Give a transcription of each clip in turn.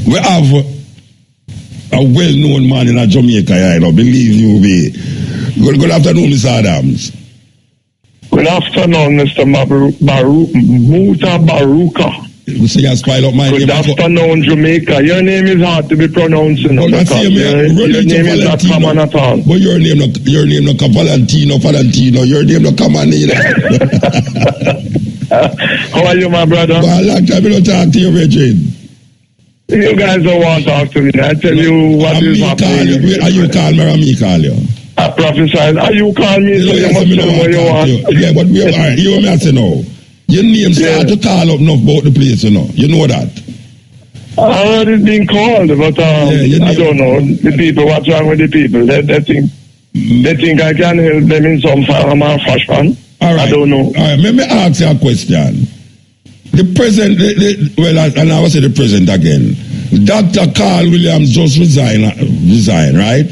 We have a well-known man in Jamaica, believe you me. Good afternoon, Mr. Adams. Good afternoon, Mr. Muta Baruka. So you spile up my Good name. afternoon, Jamaica. Your name is hard to be pronounced. Well, your name is not common at all. But your name no Valentino. Your name no common either. How are you, my brother? Well, a long time I don't talk to you, Richard. You guys don't want to talk to me. I tell you what is happening. Are you call me or me call you? I prophesy. Are you call me? So you must tell me what you want. Yeah, but we are. You want me to say no? Your name start to call up enough about the place, You know that. I heard it being called, but I don't know. The people, what's wrong with the people? They think I can help them in some form or fashion. All right. I don't know. All right, let me ask you a question. The president, and I will say the president again. Dr. Carl Williams just resign, right?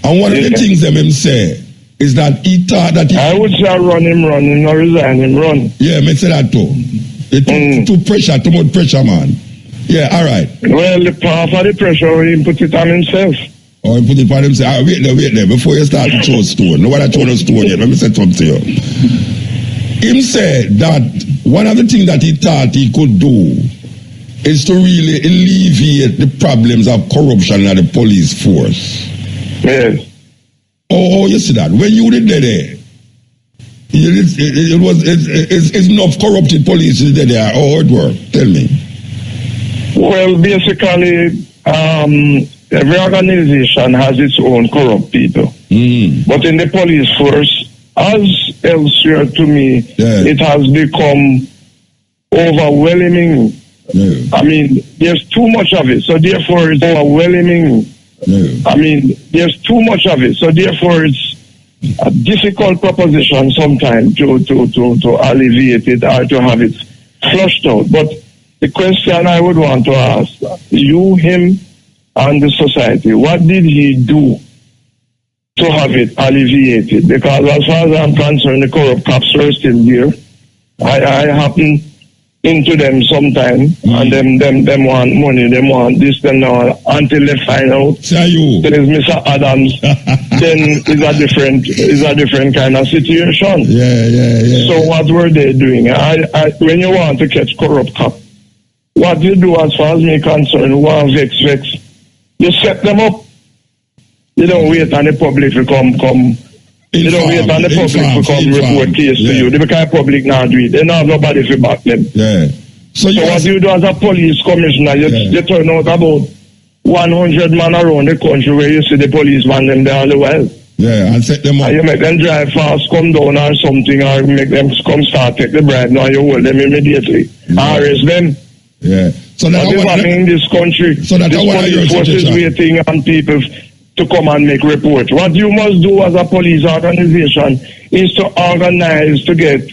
And one of the things them him say is that he thought that I would say run him, not resign him, run. Yeah, me say that too. Too much pressure, man. Yeah, all right. Well, the part of the pressure, he put it on himself. Oh, he put it on himself. Wait there. Before you start to throw stone. Nobody throw no stone yet. Let me say something to you. Him said that one of the things that he thought he could do is to really alleviate the problems of corruption in the police force. Yes. Oh, you see that? When you did there, it's enough corrupted police there. Oh, it worked. Tell me. Well, basically, every organization has its own corrupt people. But in the police force, as elsewhere to me, it has become overwhelming. I mean, there's too much of it, so therefore it's overwhelming. I mean, there's too much of it, so therefore it's a difficult proposition sometimes to alleviate it or to have it flushed out. But the question I would want to ask you, him, and the society, what did he do to have it alleviated? Because as far as I'm concerned, the corrupt cops are still there. I happen into them sometime, and them want money, them want this, them now, until they find out there is Mr. Adams, then it's a different kind of situation. Yeah. So what were they doing? When you want to catch corrupt cop, what you do as far as me concerned, who are vex, you set them up. You don't wait on the public to come. You don't wait on the public to come report case to you. Because the public not do it. They don't have nobody to back them. Yeah. So what you do as a police commissioner, you turn out about 100 men around the country where you see the policeman them there all the while. Yeah, and set them up. And you make them drive fast, come down or something, or make them come start take the bribe. Now you hold them immediately. Arrest them. Yeah. So that's what happening in this country. So that's what police force is waiting on people to come and make reports. What you must do as a police organization is to organize to get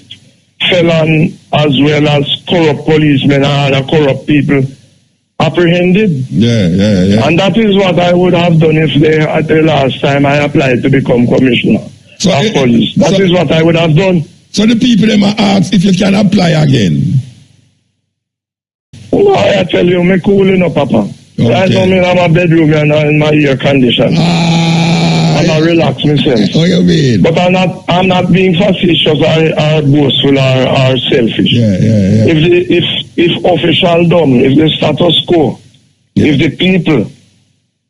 felon as well as corrupt policemen and other corrupt people apprehended. Yeah. And that is what I would have done if at the last time I applied to become commissioner of police. That is what I would have done. So the people them ask if you can apply again. No, I tell you, me cooling up, Papa. Okay. I know me in my bedroom and in my ear condition. And I relax myself. What you mean? But I'm not being facetious or boastful or selfish. Yeah. If official dumb, if the status quo, if the people,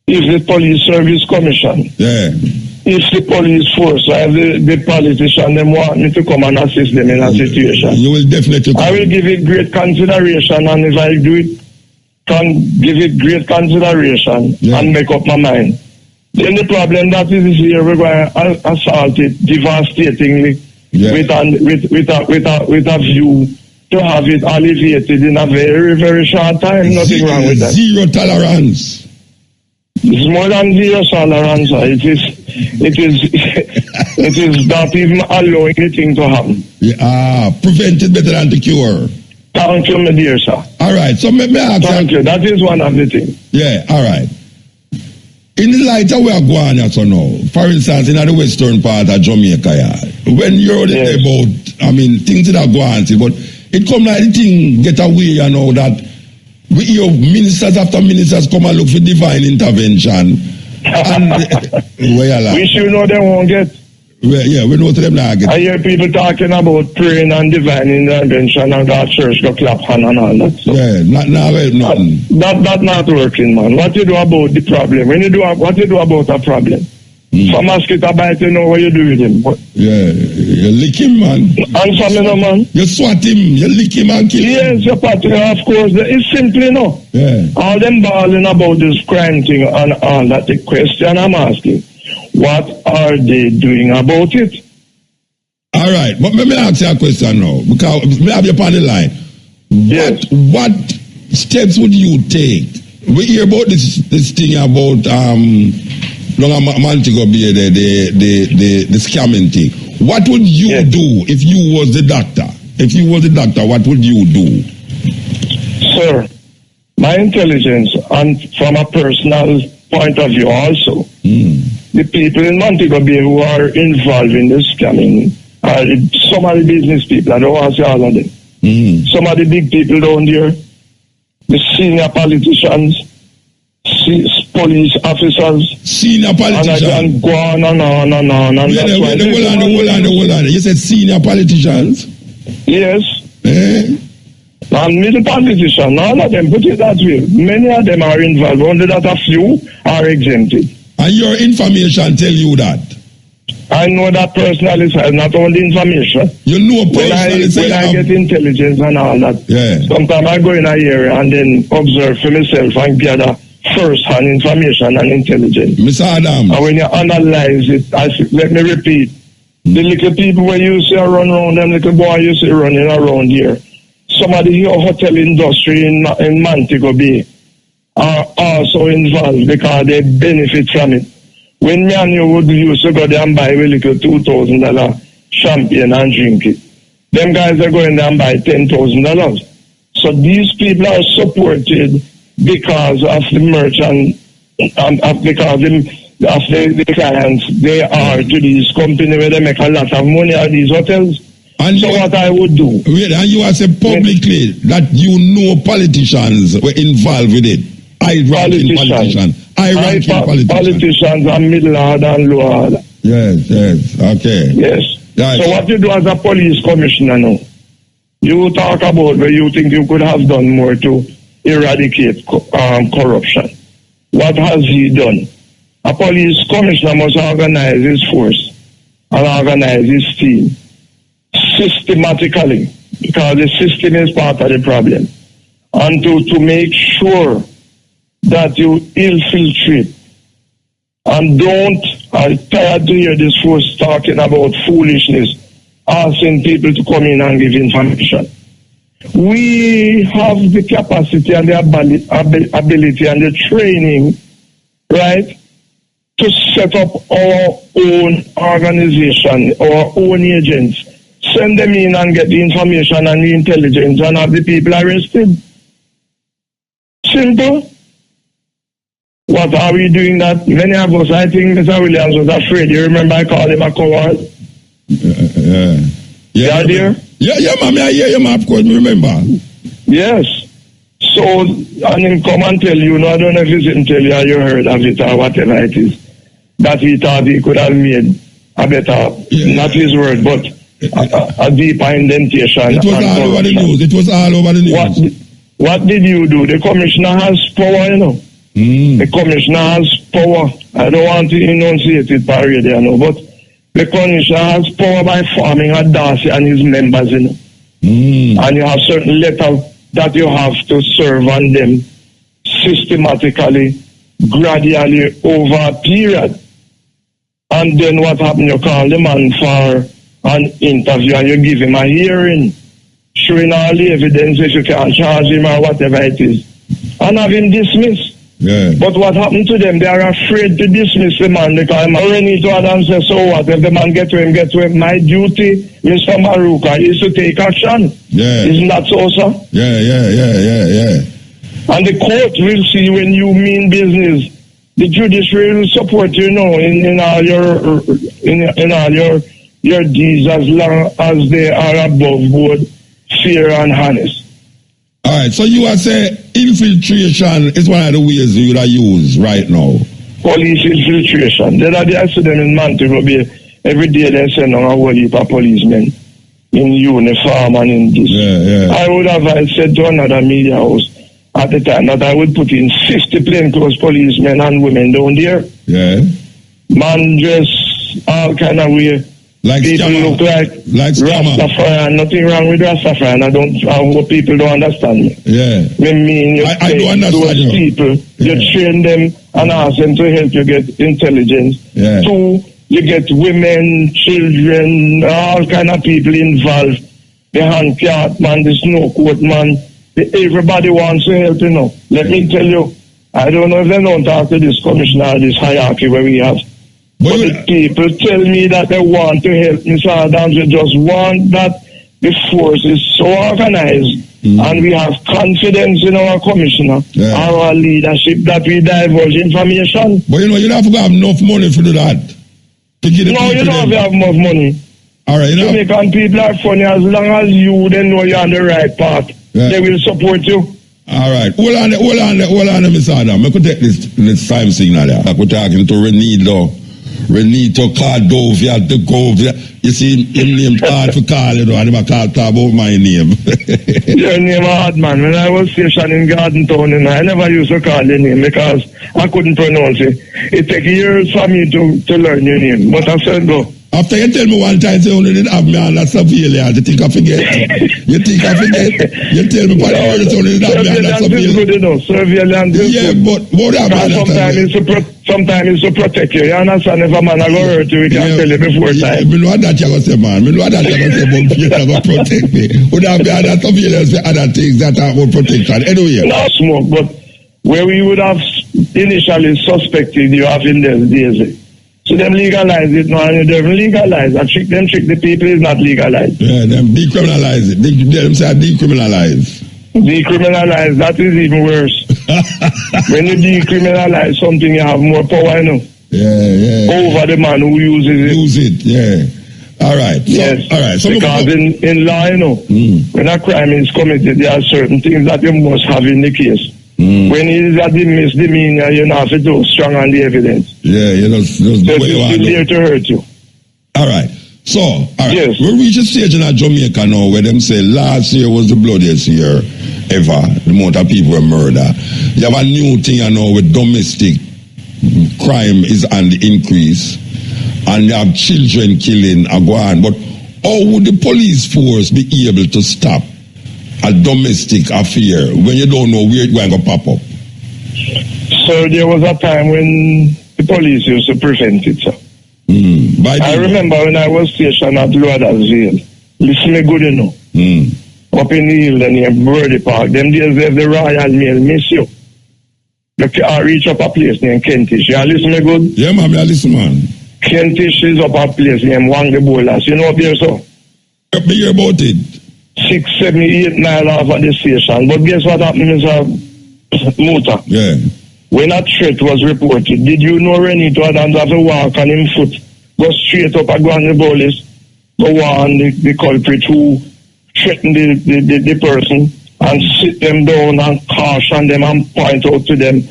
if the police service commission, if the police force, or if the politician, them want me to come and assist them in a situation, you will definitely come. I will give it great consideration, and if I do it, can give it great consideration and make up my mind. Then the problem that is here, we're going to assault it devastatingly with a view to have it alleviated in a very, very short time. Nothing wrong with that. Zero tolerance. It's more than zero tolerance. It is not even allowing anything to happen. Prevent it better than to cure. Thank you, my dear sir. All right, so maybe thank you. That is one of the things. Yeah, all right. In the light of where going at now, for instance, in the western part of Jamaica, when you're about, things that are going on, but it come like the thing get away, that we hear ministers after ministers come and look for divine intervention. And which you know they won't get. Well, yeah, we know to them now. I hear people talking about praying and divine intervention and God church go clap hand and all that stuff. Yeah, nothing. That not working, man. What you do about the problem? What you do about a problem? Some mosquito bite, you know what you do with him. Yeah, you lick him, man. Answer me, no, man. You swat him, you lick him and kill him. Yes, you part, of course. It's simply no. Yeah. All them balling about this crime thing and all that. The question I'm asking, what are they doing about it? All right, but let me ask you a question now, because we have you on the line. Yes. What steps would you take? We hear about this thing about Montego Bay, the scamming thing. What would you do if you was the doctor? If you was the doctor, what would you do? Sir, my intelligence, and from a personal point of view also, the people in Montego Bay who are involved in this scamming are some of the business people. I don't want to say all of them. Some of the big people down there, the senior politicians, police officers, senior politicians, and go on and on and on. And hold on. You said senior politicians? Yes. And middle politicians, all of them, put it that way. Many of them are involved, only that a few are exempted. And your information tell you that? I know that personally, not only information. You know personally. When I get intelligence and all that, sometimes I go in a area and then observe for myself and gather first-hand information and intelligence. Mr. Adams. And when you analyze it, let me repeat, the little people where you see run around, them little boys you see running around here, some of the hotel industry in Montego Bay are also involved because they benefit from it. When me and you would used to go there and buy a little $2,000 champagne and drink it, them guys are going there and buy $10,000. So these people are supported because of the merchant, because of the clients they are to these companies where they make a lot of money at these hotels. And so what I would do. And you have said publicly that you know politicians were involved with it. High-ranking politicians and middle order and low order. Yes, okay. Yes. So what you do as a police commissioner now, you talk about where you think you could have done more to eradicate corruption. What has he done? A police commissioner must organize his force and organize his team systematically, because the system is part of the problem, and to make sure that you infiltrate and don't. I'm tired to hear this force talking about foolishness, asking people to come in and give information. We have the capacity and the ability and the training, right, to set up our own organization, our own agents, send them in and get the information and the intelligence and have the people arrested. Simple. What are we doing that? Many of us, I think Mr. Williams was afraid. You remember I called him a coward? Yeah, dear? Yeah, ma'am. I hear you, ma'am. Of course, remember. Yes. So, and him come and tell you, no, I don't know if he didn't tell you or you heard of it or whatever it is, that he thought he could have made a better, not his word, but a deeper indentation. It was all over the news. It was all over the news. What did you do? The commissioner has power, you know. The commissioner has power. I don't want to enunciate it by radio, you know, but the commissioner has power by forming a Darcy and his members, you know. And you have certain letters that you have to serve on them systematically, gradually over a period. And then what happened? You call the man for an interview and you give him a hearing, showing all the evidence if you can charge him or whatever it is, and have him dismissed. Yeah. But what happened to them? They are afraid to dismiss the man because Reneto Adams says, so what? If the man get to him, my duty, Mr. Maruka, is to take action. Yeah. Isn't that so, sir? Yeah. And the court will see when you mean business. The judiciary will support you, in all your deeds as long as they are above board, fair and honest. All right, so you are saying infiltration is one of the ways you would use right now. Police infiltration. The other day I see them in Montego Bay. Every day they send on a whole heap of policemen in uniform and in this. I would have said to another media house at the time that I would put in 50 plainclothes policemen and women down there. Yeah. Man dress all kind of way. Like people look like Rastafari. Nothing wrong with Rastafari. I hope people don't understand me. Yeah. I do understand those people, you train them and ask them to help you get intelligence. Yeah. 2, you get women, children, all kind of people involved. The hand cart man, the snow coat man. Everybody wants to help, you know. Let me tell you, I don't know if they don't talk to this commissioner, this hierarchy where we have. But the people tell me that they want to help Mr. Adams. They just want that the force is so organized and we have confidence in our commissioner, our leadership, that we divulge information. But you know, you don't have to have enough money to do that. You don't have enough money. All right, Jamaican people are funny. As long as you then know you're on the right path, they will support you. All right. Hold on, Mr. Adams. I could take this time signal there. I could talking to Reneto Cardovia, the Govia. You see, him name hard for call it, and I can't talk about my name. Your name hard, man. When I was stationed in Garden Town, I never used to call your name because I couldn't pronounce it. It took years for me to learn your name, but I said go. After you tell me one time, you only didn't have me on that surveillance, you think I forget? You tell me, but I only didn't have me on that surveillance. Surveillance is good enough. Surveillance is good. But what happened? Sometimes it's to protect you. You understand? If a man is going to hurt you, we can tell you before time. I know that you're going to say, man. I know that you're going to say, but you're going to protect me. Would have been other surveillance for other things that are about protection. Anyway. Not smoke, but where we would have initially suspected you have in those days. So them legalize it now, and they legalize. And trick the people is not legalized. Yeah, them decriminalize it. Them say decriminalize. Decriminalize, that is even worse. When you decriminalize something, you have more power, you know. Yeah. Over the man who uses it. Yeah. All right. Yes. All right. Because in law, you know, when a crime is committed, there are certain things that you must have in the case. When it is a misdemeanor, you know, have to do strong on the evidence. Yeah, you know, it's still there to hurt you. All right. So, all right. Yes. We reach a stage in Jamaica now where them say last year was the bloodiest year ever. The amount of people were murdered. You have a new thing, you know, with domestic crime is on the increase. And you have children killing and go on. But how would the police force be able to stop a domestic affair when you don't know where it's going to pop up? So there was a time when the police used to prevent it, sir. I remember when I was stationed at Laudersville. Listen me good enough. Up in the hill near Birdie Park. Them days there's the Royal Mail miss you. You can reach up a place named Kentish. You listen me good? Yeah, man, I listen, man. Kentish is up a place named Wang the Bolas. You know up here, sir? You hear about it? 6, 7, 8 miles off at the station. But guess what happened, Mr. Muta? Yeah. When a threat was reported, did you know Reneto Adams have to walk on him foot, go straight up and go on the police, go on the culprit who threatened the person, and sit them down and caution them and point out to them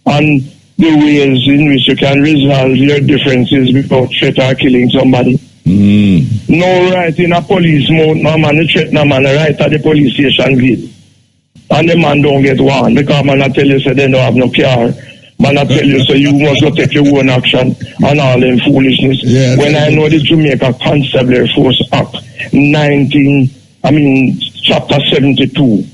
and the ways in which you can resolve your differences without threat or killing somebody. No right in a police mode, no man, the threat no man, right at the police station gate. And the man don't get one because man I tell you so they don't have no car. Man I tell you so you must go take your own action and all them foolishness. Yeah, when I know the Jamaica Constabulary Force Act chapter 72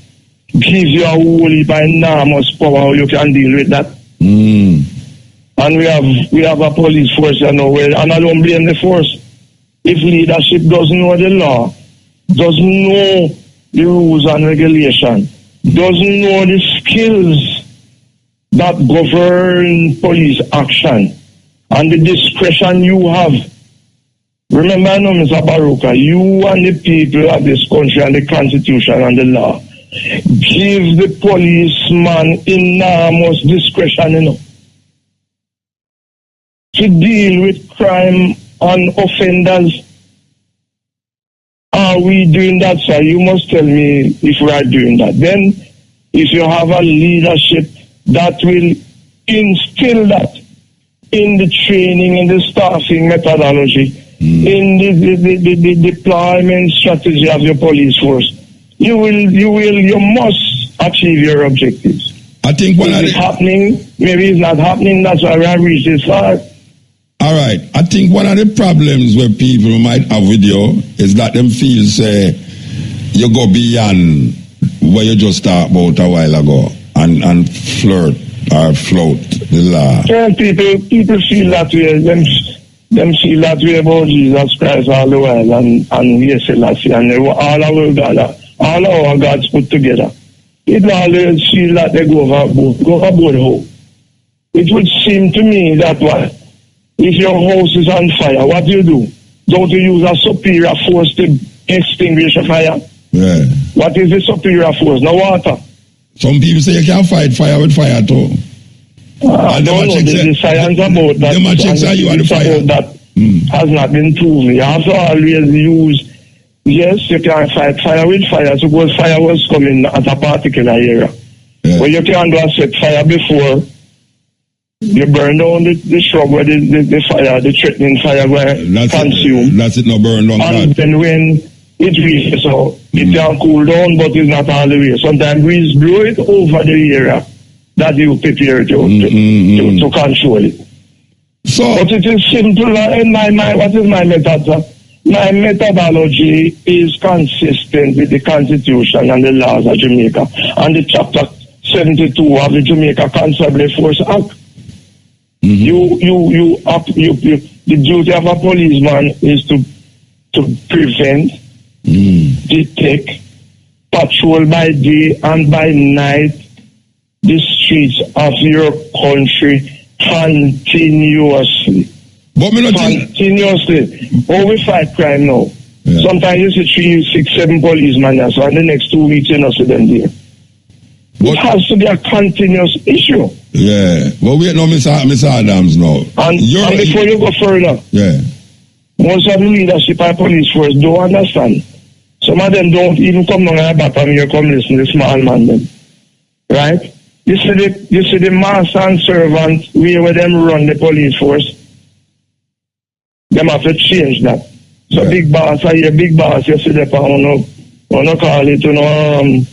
gives you a whole heap of enormous power how you can deal with that. And we have a police force, you know, and I don't blame the force. If leadership doesn't know the law, doesn't know the rules and regulations, doesn't know the skills that govern police action and the discretion you have. Remember, no, Mr. Baruka, you and the people of this country and the Constitution and the law give the policeman enormous discretion, you know, to deal with crime and offenders. Are we doing that, sir? You must tell me if we are doing that. Then if you have a leadership that will instill that in the training, in the staffing methodology, in the deployment strategy of your police force, you must achieve your objectives. I think one it's happening, maybe it's not happening, that's why we have reached this far. All right. I think one of the problems where people might have with you is that them feel say you go beyond what you just talked about a while ago and flirt or float the law. Yeah, people feel that way. Them feel that way about Jesus Christ all the while and yes, and all our gods put together. It always feel that they go overboard hope. It would seem to me that if your house is on fire, what do you do? Don't you use a superior force to extinguish a fire? Yeah. What is the superior force? No water. Some people say you can't fight fire with fire too. I don't know the science about that. That has not been proven. You have to always use. Yes, you can fight fire with fire. Suppose fire was coming at a particular area. Yeah. But you can't do a set fire before you burn down the shrub where the fire, the threatening fire will consume. That's it, no burn down. And then when it reaches out, it can cool down, but it's not all the way. Sometimes breeze blow it over the area that you prepare to control it. So, but it is simple in my mind. What is my method? My methodology is consistent with the Constitution and the laws of Jamaica and the Chapter 72 of the Jamaica Constabulary Force Act. The duty of a policeman is to prevent, detect, patrol by day and by night the streets of your country continuously. But continuously. Oh, we fight crime now. Yeah. Sometimes you see 3, 6, 7 policemen there, so in the next 2 weeks you don't see them there. It has to be a continuous issue. Yeah. Well, wait now, Mr. Adams now. And before you go further, most of the leadership of police force don't understand. Some of them don't even come down at the bottom here, come listen to the small man them. Right? You see the master and servant way where them run the police force. Them have to change that. So big boss, big boss, you see that on call it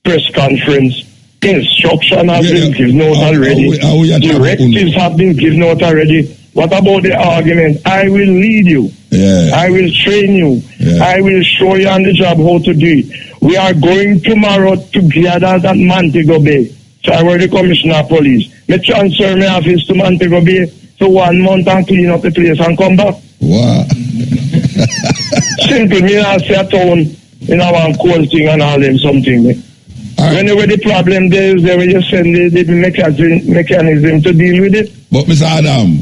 press conference. Instruction has been given out already. Directives have been given out already. What about the argument? I will lead you. Yeah. I will train you. Yeah. I will show you on the job how to do it. We are going tomorrow together at Montego Bay. So I were the commissioner of police. Me transfer my office to Montego Bay for 1 month and clean up the place and come back. Wow. Simple. Me not say a town in our cold thing and all them something. Right. Whenever the problem there is there, when you send the mechanism to deal with it. But Mr. Adam,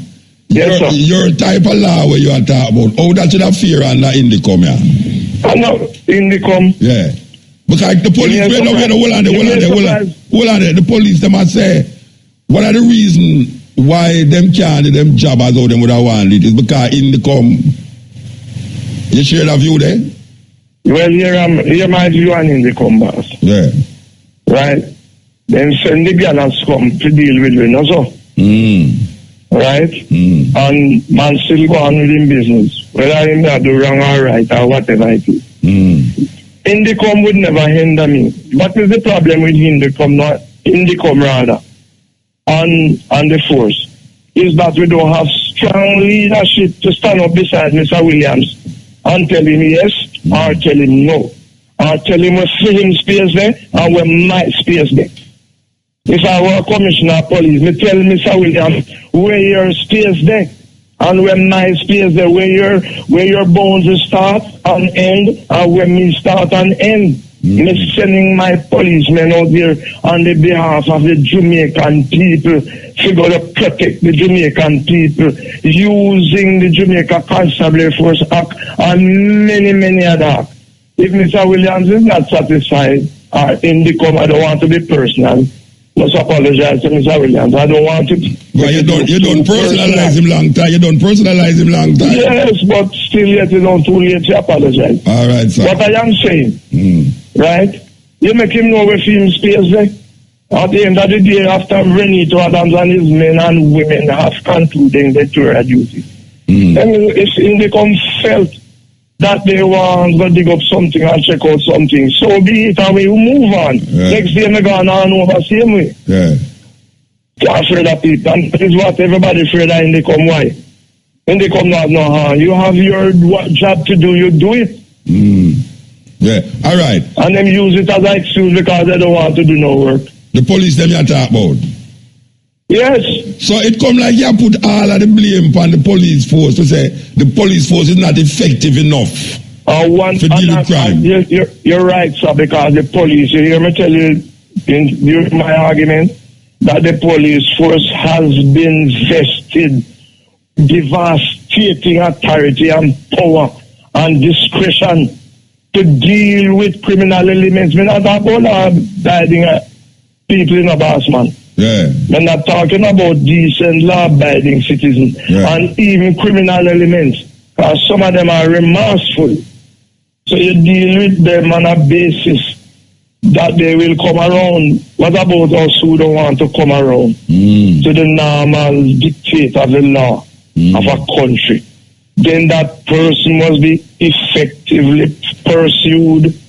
your type of law where you are talking about, how that should have fear on the Indicom, yeah? I know, Indicom. Yeah. Because the police, the police, they must say, one of the reasons why them can't do them job as though them would have wanted it is because Indicom, you share that view there? Well, here my view on Indicom, boss. Yeah. Right? Then send the gallants come to deal with me, also. Right? And man still go on with him business. Whether him that do wrong or right or whatever it is. Indicom would never hinder me. What is the problem with Indicom rather? And the force is that we don't have strong leadership to stand up beside Mr. Williams and tell him yes or tell him no. Or tell him we free him space there and we might space there. If I were a commissioner of police, me tell Mr. Williams where your space there and where my space there, where your bones start and end and where me start and end. Me sending my policemen out there on the behalf of the Jamaican people to go to protect the Jamaican people using the Jamaica Constabulary Force Act and many other acts. If Mr. Williams is not satisfied or Indicom, I don't want to be personal. Must apologize to Mr. Williams. I don't want to. But you don't personalize him long time. Yes, but still yet it's not too late to apologize. All right, sir. What I am saying, right? You make him know where film space there. At the end of the day, after Reneto Adams and his men and women have concluded their tour duty, if they come felt that they want to dig up something and check out something, so be it, and we move on. Next day, we go on over the same way. Afraid of people, and that is what everybody afraid of when they come. Why? When they come, not no harm. You have your job to do, you do it. All right. And them use it as an excuse because they don't want to do no work. The police them you talk about. Yes. So it come like you put all of the blame on the police force to say the police force is not effective enough to deal with crime. You're right, sir, because the police, you hear me tell you during my argument that the police force has been vested devastating authority and power and discretion to deal with criminal elements. We're not talking about abiding people in a boss, man. We're not talking about decent, law-abiding citizens and even criminal elements, because some of them are remorseful. So you deal with them on a basis that they will come around. What about us who don't want to come around to the normal dictate of the law of a country? Then that person must be effectively pursued,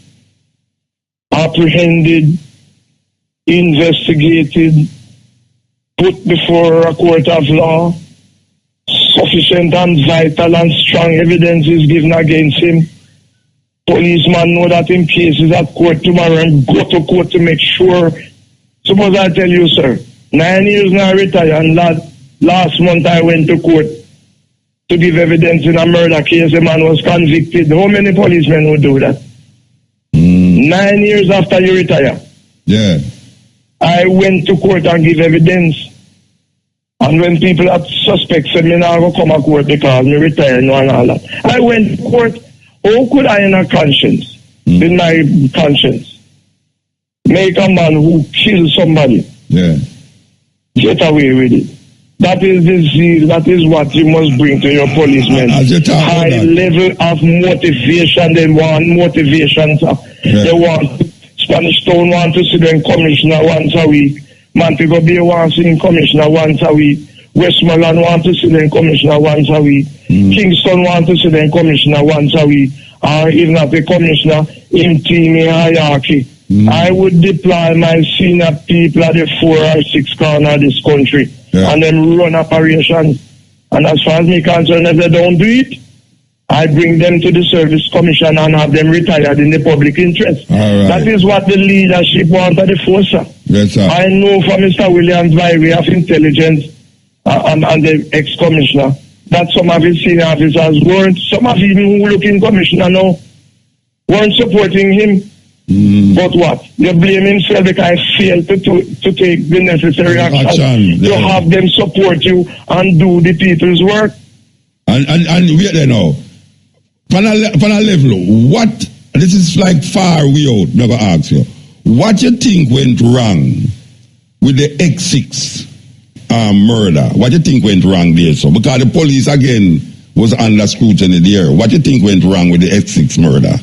apprehended, investigated, put before a court of law. Sufficient and vital and strong evidence is given against him. Policeman know that in cases at court tomorrow and go to court to make sure. Suppose I tell you, sir, 9 years now I retire, and last month I went to court to give evidence in a murder case. A man was convicted. How many policemen would do that? 9 years after you retire. I went to court and give evidence. And when people have suspects said me now go come to court because me retire and all that, I went to court. How could I in a conscience, in my conscience, make a man who killed somebody get away with it? That is the zeal, that is what you must bring to your policemen. High level of motivation. They want motivation. They want Spanish Town want to see them commissioner once a week. Montego Bay wants to see them commissioner once a week. Westmoreland want to see them commissioner once a week. Kingston want to see them commissioner once a week. Or even if the commissioner in team hierarchy. I would deploy my senior people at the 4 or 6 corner of this country and then run operations. And as far as me concerned, if they don't do it, I bring them to the service commission and have them retired in the public interest. That is what the leadership wants of the force. I know from Mr. Williams by way of intelligence and the ex-commissioner that some of his senior officers weren't, some of even who looking commissioner now, weren't supporting him. But what? You blame himself because he failed to take the necessary action to have them support you and do the people's work. And wait there now. On a level, what, this is like far way out, never ask you, what you think went wrong with the X6 murder? What you think went wrong there? So because the police again was under scrutiny there. What you think went wrong with the X6 murder?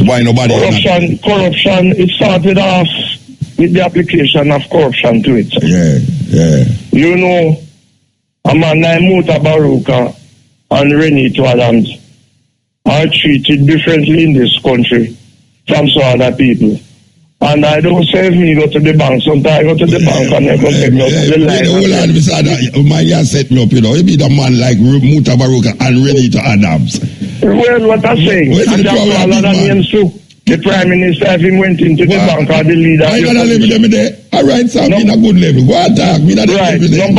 Why nobody? Corruption. It started off with the application of corruption to it. You know, a man like Muta Baruka and Reneto Adams are treated differently in this country from some other people. And I don't say if me go to the bank, sometimes I go to the bank and they go take me up the line. Man, set me up, you know. You be the man like Muta Baruka and Reneto Adams. Well, what I'm saying, and there are a lot of names too. The Prime Minister even went into the bank or the leader. I got a level them there. All right, sir, me in a good level. Go attack me in a level there.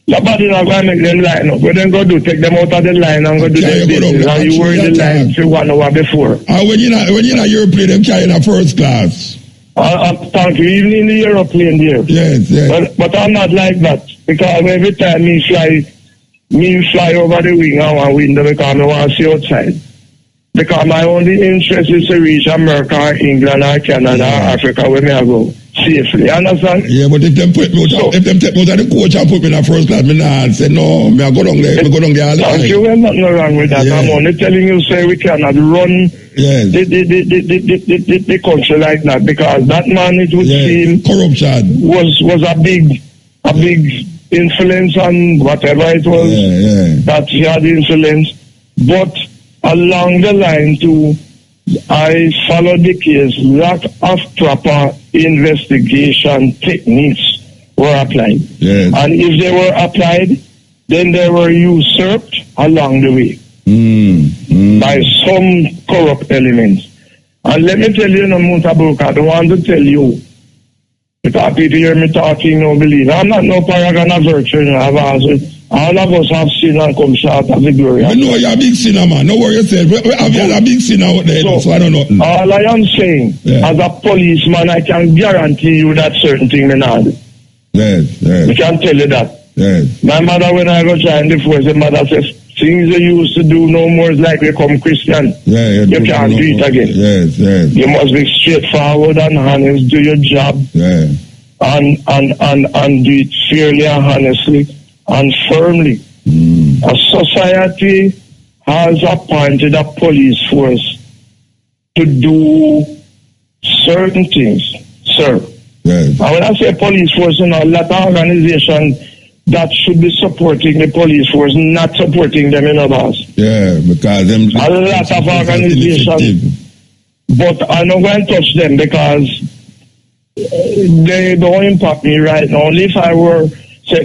Nobody not going to make them line up. What then go do? Take them out of the line and go do their business. And you were in the line for 1 hour before. And when you're in a airplane, them carrying a first class. Thank you. Even in the airplane there. Yes. But I'm not like that. Because every time me fly over the wing and one window because I want to see outside. Because my only interest is to reach America, England, or Canada, or Africa, where me I go. safely. Understand? Yeah, but if them put me out, if them take me out of the coach and put me in a first class, me not say no, me I go down there, me go down there all the time. Thank you, there's nothing wrong with that. I'm only telling you, say we cannot run the country like that, because that man, it would seem, corruption was a big influence on whatever it was that he had influence. But along the line too, I followed the case. Lack of proper investigation techniques were applied. Yes. And if they were applied, then they were usurped along the way by some corrupt elements. And let me tell you, Mutabuka, I don't want to tell you, because people hear me talking, no believe. I'm not no paragon of virtue. All of us have sinned and come short of the glory. I know you're a big sinner, man. No worry yourself. We have a big sinner out there, so I don't know. All I am saying, as a policeman, I can guarantee you that certain thing may not. Yes. I can tell you that. Yes. My mother, when I go trying the force, the mother says, things they used to do no more is like become Christian. You can't do it again. Yes. You must be straightforward and honest, do your job, and do it fairly and honestly and firmly. A society has appointed a police force to do certain things, sir. Yes. And when I say police force, a lot of organizations that should be supporting the police force, not supporting them in others. Yeah, because them a lot of organizations, but I'm not going to touch them because they don't impact me right now. Only if I were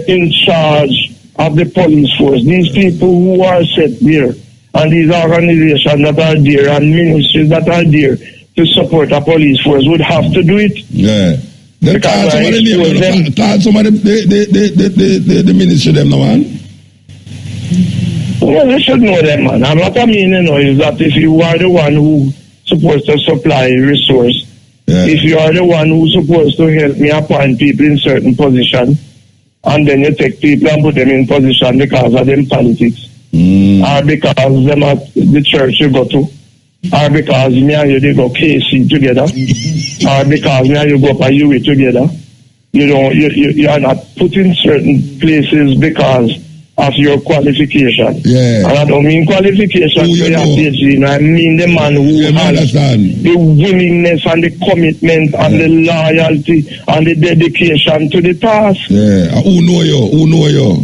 in charge of the police force, these people who are set there, and these organizations that are there, and ministries that are there to support a police force would have to do it. Yeah. They call somebody the ministry them no man. Well, they should know them, man. And what I mean, is that if you are the one who supposed to supply resource, if you are the one who's supposed to help me appoint people in certain position, and then you take people and put them in position because of them politics, or because them at the church you go to, or because me and you they go KC together, or because me and you go up a UE together. You are not put in certain places because of your qualification. Yeah. And I don't mean qualification to your PhD. I mean the man who has the willingness and the commitment and the loyalty and the dedication to the task. Yeah. Who know you? Who know you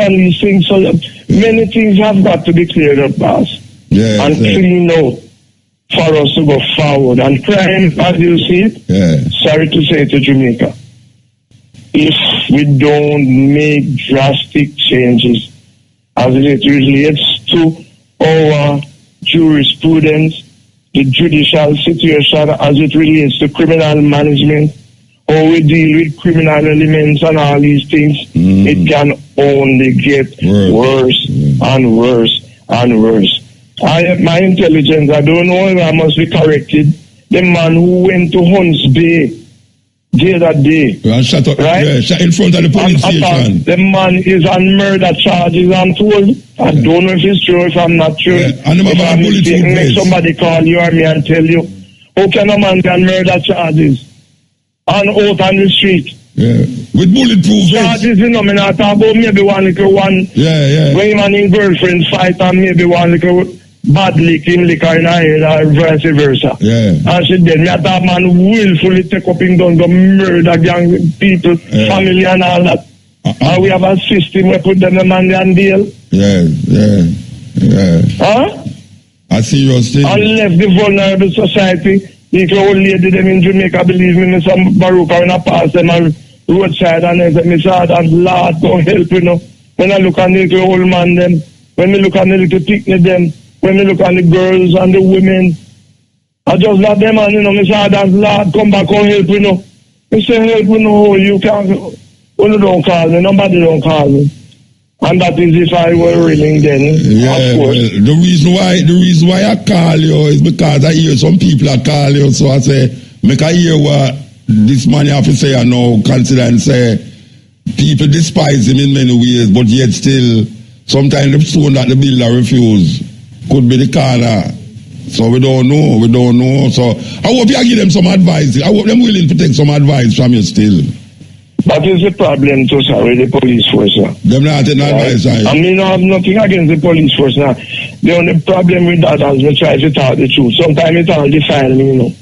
and these things. So many things have got to be cleared up, boss. And clean out for us to go forward. And crime, as you see it, sorry to say to Jamaica, if we don't make drastic changes as it relates to our jurisprudence, the judicial situation as it relates to criminal management, how we deal with criminal elements and all these things, it can only get worse and worse and worse. My intelligence, I don't know if I must be corrected. The man who went to Hunts Bay that day, shut up, right? Shut in front of the police station. The man is on murder charges, I'm told. I don't know if it's true, if I'm not sure. And if I'm mistaken, make somebody call you or me and tell you, how can a man be on murder charges and out on the street? Yeah, with bulletproof charges, me not talk about maybe one little one. When him and his girlfriend fight and maybe one little bad licking liquor in her head or vice versa. And she did. Me a that man willfully take up him gun to murder gang people, family and all that. And we have a system where put them in and deal. A serious thing. And left the vulnerable society. If your old lady them in Jamaica, believe me, some baruka when I pass them on roadside and they say, Mr. Adams, Lord, go help, When I look at the little old man them, when we look at the little picnic them, when we look at the girls and the women, I just let them and, Mr. Adams, Lord, come back and help, I say, help, you can't, you don't call me, nobody don't call me. And that is if I were willing then, of course. Well, the reason why I call you is because I hear some people are call you, so I say, make I hear what this man have to say, I know, consider and say, people despise him in many ways, but yet still, sometimes the stone that the builder refuse could be the corner So we don't know. So I hope you give them some advice. I hope them willing to take some advice from you still. That is the problem too, sir, with the police force, sir. Them not taking advice, right? I mean, I have nothing against the police force now. The only problem with that is we try to talk the truth. Sometimes it all define me, you know.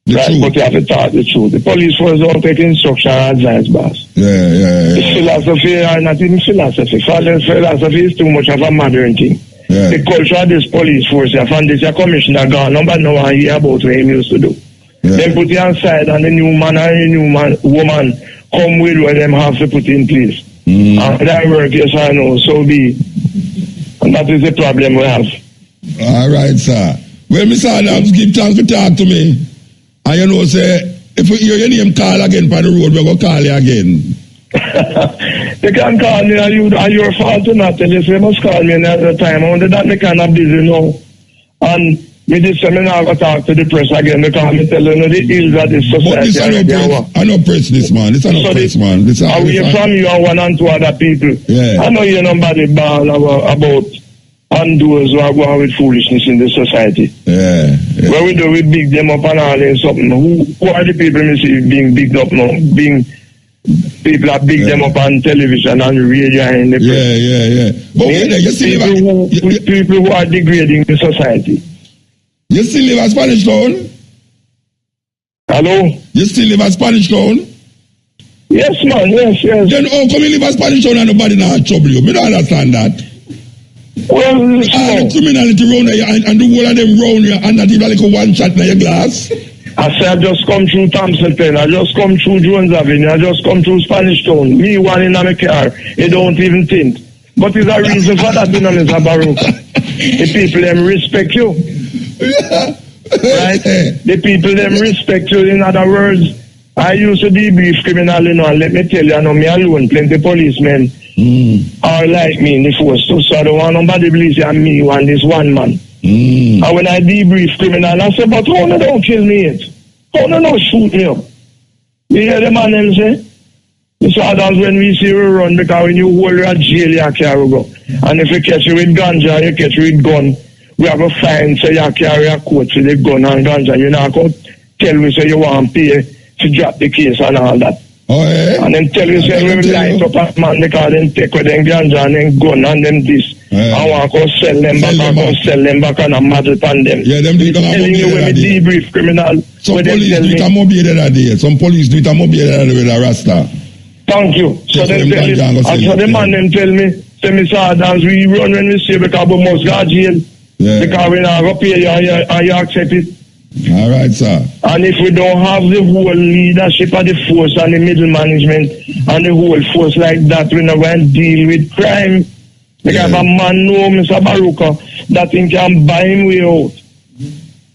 Right, but you have to talk the truth. The police force don't take instruction and advice, boss. Yeah. The philosophy, not even philosophy. Philosophy is too much of a modern thing. Yeah. The culture of this police force, you find this commissioner gone, nobody know what he about what he used to do. Yeah. Then put it aside and the new man and the new woman come with what them have to put in place. And that work, yes I know, so be. And that is the problem we have. All right, sir. Well, Mr. Adams, give thanks for talk to me. And you know, say, if you hear your name call again by the road, we're going to call you again. They can call me, and your fault or not. They say, must call me another time. Only that they kind of busy now. And me this seminar, I talk to the press again because me tell you the ills of this society. But this I know press this, man. This I know press, man. This away from you and one and two other people. Yeah. I know you're nobody ball about undoers who are going with foolishness in the society. Yeah. What we do, we big them up and all and something. Who are the people you see being bigged up now? People are big them up on television and radio and the press. Yeah. But you still people who are degrading the society. You still live at Spanish Town? Hello? You still live at Spanish Town? Yes, man, yes. Then how come you live at Spanish Town and nobody not trouble you? Me don't understand that. Well, the criminality round there and the whole of them round you and not even like a one shot in your glass. I say I just come through Thompson Pen, I just come through Jones Avenue, I just come through Spanish Town. Me one in my car, you don't even think. But there's a reason for that, Mr. Baruka. The people them respect you. Right? The people them respect you. In other words, I used to debrief criminal, you know, and let me tell you, I know me alone, plenty policemen are like me in the force too, so I don't want nobody believe I'm me and this one man. And when I debrief criminal, I say, but how no don't kill me yet? How no don't shoot me up? You hear the man them say? Mr. Adams, when we see you run, because when you hold you at jail, you can't go. And if you catch you with ganja, you catch you with gun, we have a fine, so you carry a coat with the gun and ganja. You're not going to tell me, so you want to pay to drop the case and all that. Oh, yeah. And then tell you, say, we light up a man, because then take with them ganja and then gun and them this. I want to sell them back and I'm mad upon them. Yeah, them do it on a mobile that day. Debrief criminal. Some police do it on mobile that day. Some police do it on mobile that day with a rasta. Thank you. So then tell me, so the man them tell me, say, Mr. Adams, we run when we see because we must go to jail. Because we not going to pay you and you accept it. All right, sir. And if we don't have the whole leadership of the force and the middle management and the whole force like that, we're not going to deal with crime. Because a man know, Mr. Baruka, that he can buy him way out.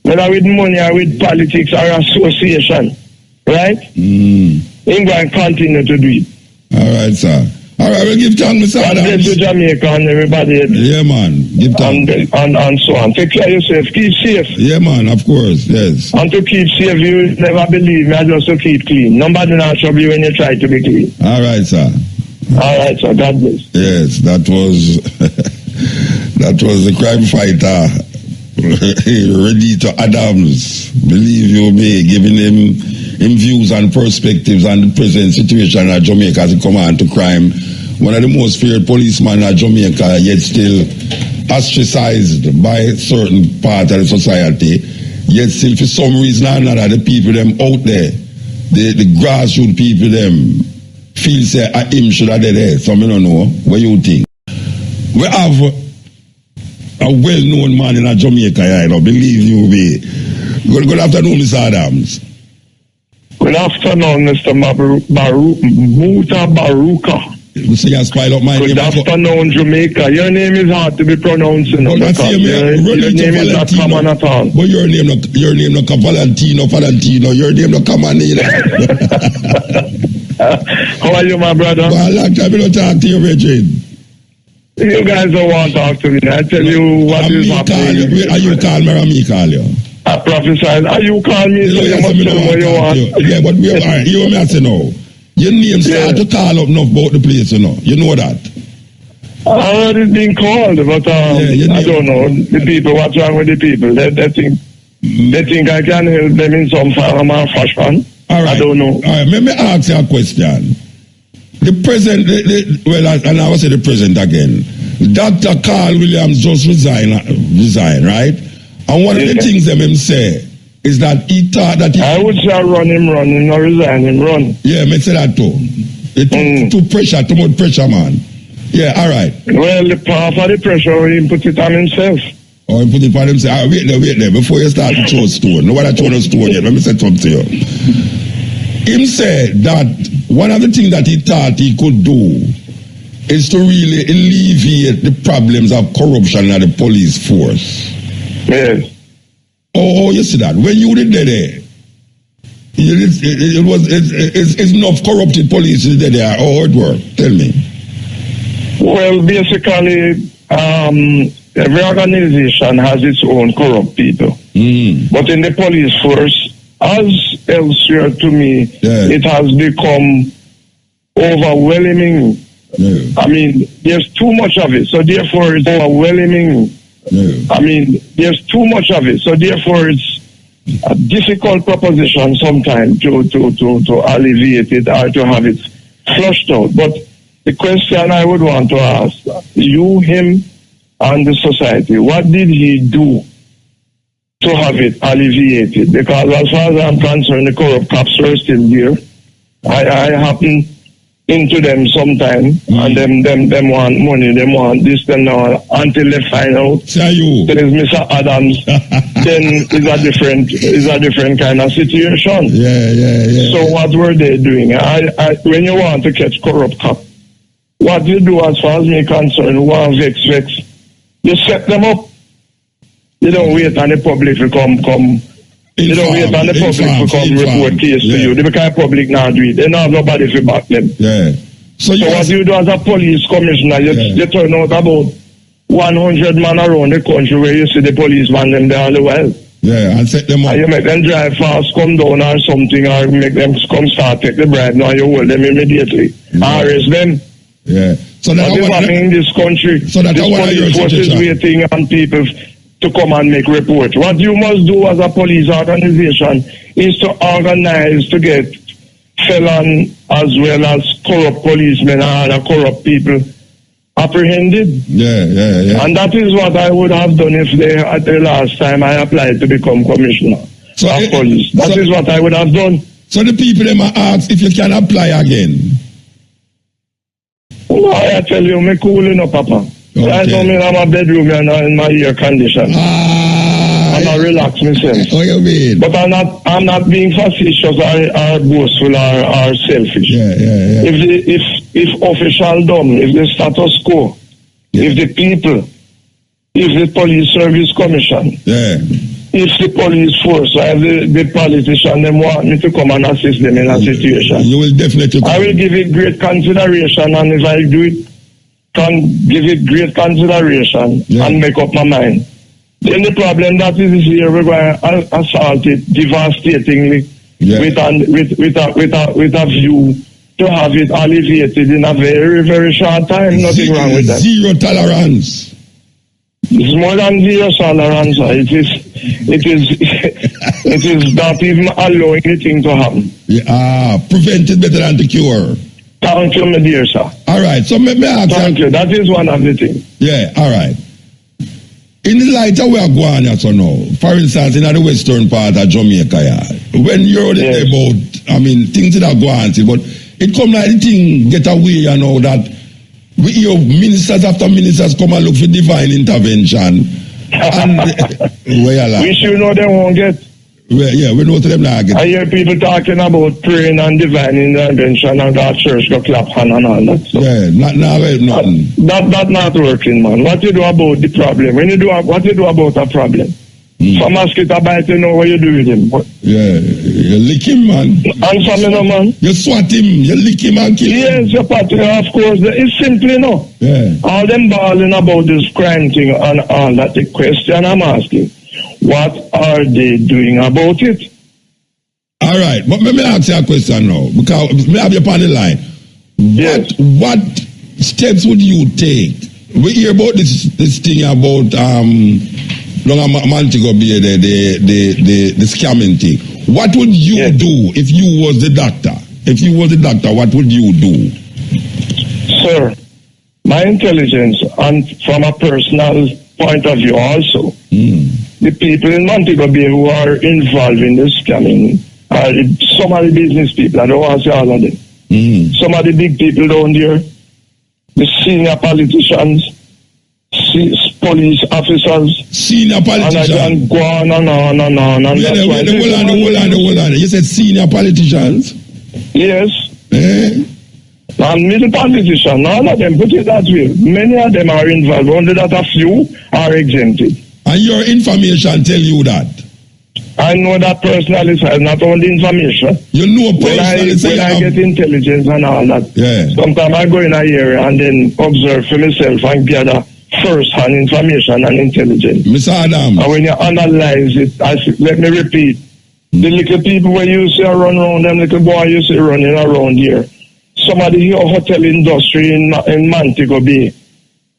Whether with money or with politics or association. Right? He's going to continue to do it. All right, sir. All right, we'll give thanks, Mr. Adams. And to Jamaica and everybody. Yeah, man. Give thanks. And so on. Take care of yourself. Keep safe. Yeah, man, of course, yes. And to keep safe, you never believe me, I just to keep clean. Nobody not trouble you when you try to be clean. All right, sir. All right, sir. God bless. Yes, that was the crime fighter, Reneto Adams. Believe you me, giving him views and perspectives on the present situation at Jamaica as it comes on to crime. One of the most feared policemen at Jamaica, yet still ostracized by certain part of the society. Yet still, for some reason or another, the people them out there, the grassroots people them, feel say him should have there. Some don't know. What you think? We have a well-known man in Jamaica, you know, believe you me. Good afternoon, Mr. Adams. Good afternoon, Mr. Baruka. So you spile up my Good name. Good afternoon, Jamaica. Your name is hard to be pronounced. Well, your name is not common at all. But your name no Valentino. Your name no common either. How are you, my brother? Well, long time I don't talk to you, Richard. You guys don't want to talk to me. I tell you what is happening. Are you call me or me call you? I prophesy. Are you call me so you must tell me what you want? Yeah, but we are. You may say no. Your name start to call up enough about the place, you know. You know that. Already been called, but I don't know. The people, what's wrong with the people? They think I can help them in some form or fashion. All right. I don't know. All right, let me ask you a question. The president, and I will say the president again. Dr. Carl Williams just resigned, right? And one of the things them him say is that he thought that I would say run him, not resign him, run. Yeah, me say that too. Too much pressure, man. Yeah, all right. Well, the part of the pressure, he put it on himself. Oh, he put it on himself. Wait there. Before you start to throw a stone. Nobody throw a stone yet. Let me say something to you. Him said that one of the things that he thought he could do is to really alleviate the problems of corruption at the police force. Yes. Oh, you see that? When you did there, it's enough corrupted police there. Oh, it worked. Tell me. Well, basically, every organization has its own corrupt people. But in the police force, as elsewhere to me, it has become overwhelming. I mean, there's too much of it, so therefore it's overwhelming. I mean, there's too much of it, so therefore it's a difficult proposition sometimes to alleviate it or to have it flushed out. But the question I would want to ask you, him, and the society, what did he do to have it alleviated? Because as far as I'm concerned, the corrupt cops are still there. I happen into them sometime, and them want money, them want this, them now, until they find out there is Mr. Adams, then it's a different kind of situation. Yeah. So what were they doing? When you want to catch corrupt cops, what you do as far as me concerned, who are vex, you set them up. You don't wait on the public to come. You don't wait on the public to come report case to you. The kind of public now do it. They don't have nobody to back them. Yeah. So what you do as a police commissioner, you turn out about 100 men around the country where you see the policeman them there all the while. Yeah, and set them up. And you make them drive fast, come down or something, or make them come start, take the bribe, now you hold them immediately. Arrest them. Yeah. So what is happening in this country? So that this police force is waiting on people to come and make reports. What you must do as a police organization is to organize to get felon as well as corrupt policemen and other corrupt people apprehended. Yeah. And that is what I would have done if at the last time I applied to become commissioner of police. That is what I would have done. So the people them ask if you can apply again. No, I tell you, me cool enough, Papa. Okay. I know me in my bedroom and in my air condition. I relax myself. What you mean? But I'm not being facetious or boastful or selfish. Yeah. If official dumb, if the status quo, if the people, if the police service commission, if the police force, if the politician, them want me to come and assist them in a situation, you will definitely come. I will give it great consideration, and if I do it, can give it great consideration and make up my mind. Then the problem that is here, we're going to assault it devastatingly with a view to have it alleviated in a very, very short time. Nothing wrong with that. Zero tolerance. It's more than zero tolerance. It is not even allowing anything to happen. Prevent it better than to cure. Thank you, my dear sir. All right, so maybe thank you. That is one of the things. Yeah, all right. In the light of where going at now, for instance, in the western part of Jamaica, when you're about, things that are going on, but it come like the thing get away, that we hear ministers after ministers come and look for divine intervention. And we should know they won't get. We know them not get. I hear people talking about praying and divine intervention and God church go clap hand and all that. So nothing. That not working, man. What you do about the problem? What you do about a problem? Some mosquito bite, you know what you do with him. You lick him, man. Answer me, no, man. You swat him, you lick him and kill him. Yes, of course. It's simply no. All them balling about this crime thing and all that. The question I'm asking, what are they doing about it? All right, but let me ask you a question now, because I have you on the line. Yes. What steps would you take We hear about this thing about Montego Bay, the scamming thing. What would you do if you was the doctor? If you was the doctor, what would you do? Sir, my intelligence, and from a personal point of view also, the people in Montego Bay who are involved in this scamming are some of the business people. I don't want to say all of them. Some of the big people down there, the senior politicians, police officers. Senior politicians. And go on and on and on. And hold on. You said senior politicians? Yes. And middle politicians, none of them, put it that way. Many of them are involved, only that a few are exempted. And your information tell you that? I know that personally, sir, not only information. You know personally. When I get intelligence and all that, sometimes I go in a area and then observe for myself and gather first-hand information and intelligence. Mr. Adams. And when you analyze it, let me repeat, the little people where you see run around, them little boy you see running around here, some of the hotel industry in Montego Bay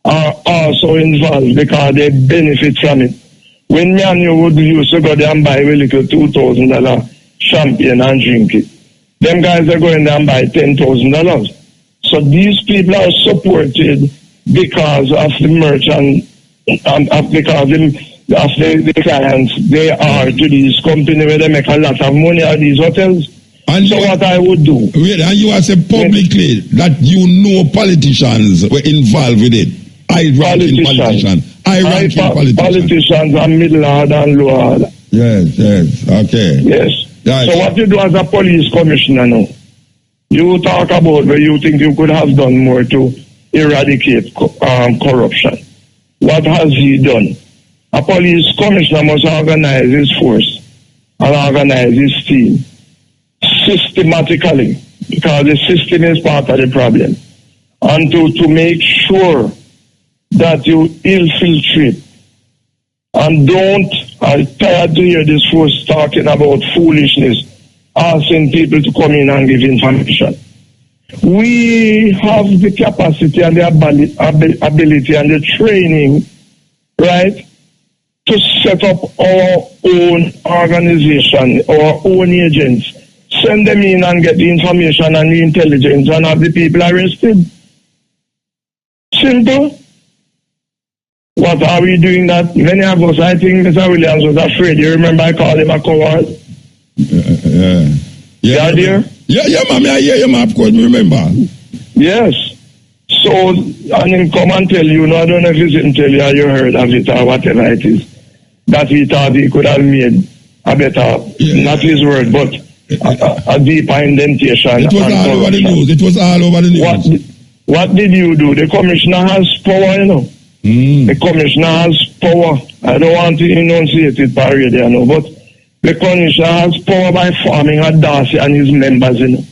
are also involved because they benefit from it. When me and you would used to go there and buy a little $2,000 champagne and drink it, them guys are going there and buy $10,000. So these people are supported because of the merchant and because of the clients they are to these companies where they make a lot of money at these hotels. And so what I would do. Wait, and you have said publicly that you know politicians were involved with it. High-ranking politicians are middle order and low order. Yes, okay. Yes. So what you do as a police commissioner now, you talk about where you think you could have done more to eradicate corruption. What has he done? A police commissioner must organize his force and organize his team systematically, because the system is part of the problem, and to make sure that you infiltrate and don't. I'm tired to hear this force talking about foolishness, asking people to come in and give information. We have the capacity and the ability and the training, right, to set up our own organization, our own agents, send them in and get the information and the intelligence and have the people arrested. Simple. What are we doing that? Many of us, I think Mr. Williams was afraid. You remember I called him a coward? Yeah, dear? Yeah, ma'am. I hear you, ma'am. Of course, remember. Yes. So, and him come and tell you, I don't know if he didn't tell you or you heard of it or whatever it is, that he thought he could have made a better, not his word, but a deeper indentation. It was all over the news. It was all over the news. What did you do? The commissioner has power, you know. The commissioner has power. I don't want to enunciate it by radio, but the commissioner has power by forming a Darcy and his members, you know.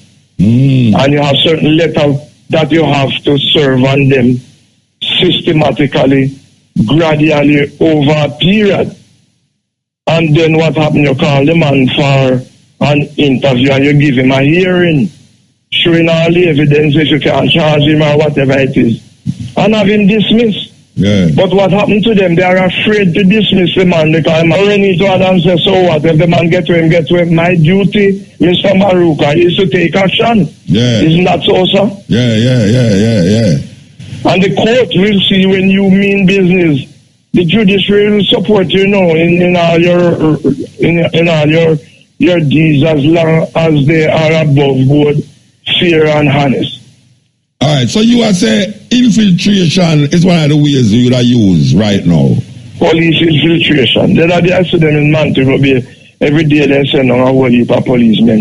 And you have certain letters that you have to serve on them systematically, gradually over a period. And then what happened? You call the man for an interview and you give him a hearing, showing all the evidence if you can charge him or whatever it is, and have him dismissed. Yeah. But what happened to them? They are afraid to dismiss the man because Reneto Adams says, so what? If the man get to him, my duty, Mr. Maruka, is to take action. Yeah. Isn't that so, sir? Yeah. And the court will see when you mean business. The judiciary will support you, in all your deeds as long as they are above board, fair and honest. All right, so you are saying infiltration is one of the ways you would use right now. Police infiltration. I see them in Montego Bay. Every day they send on a whole heap of policemen.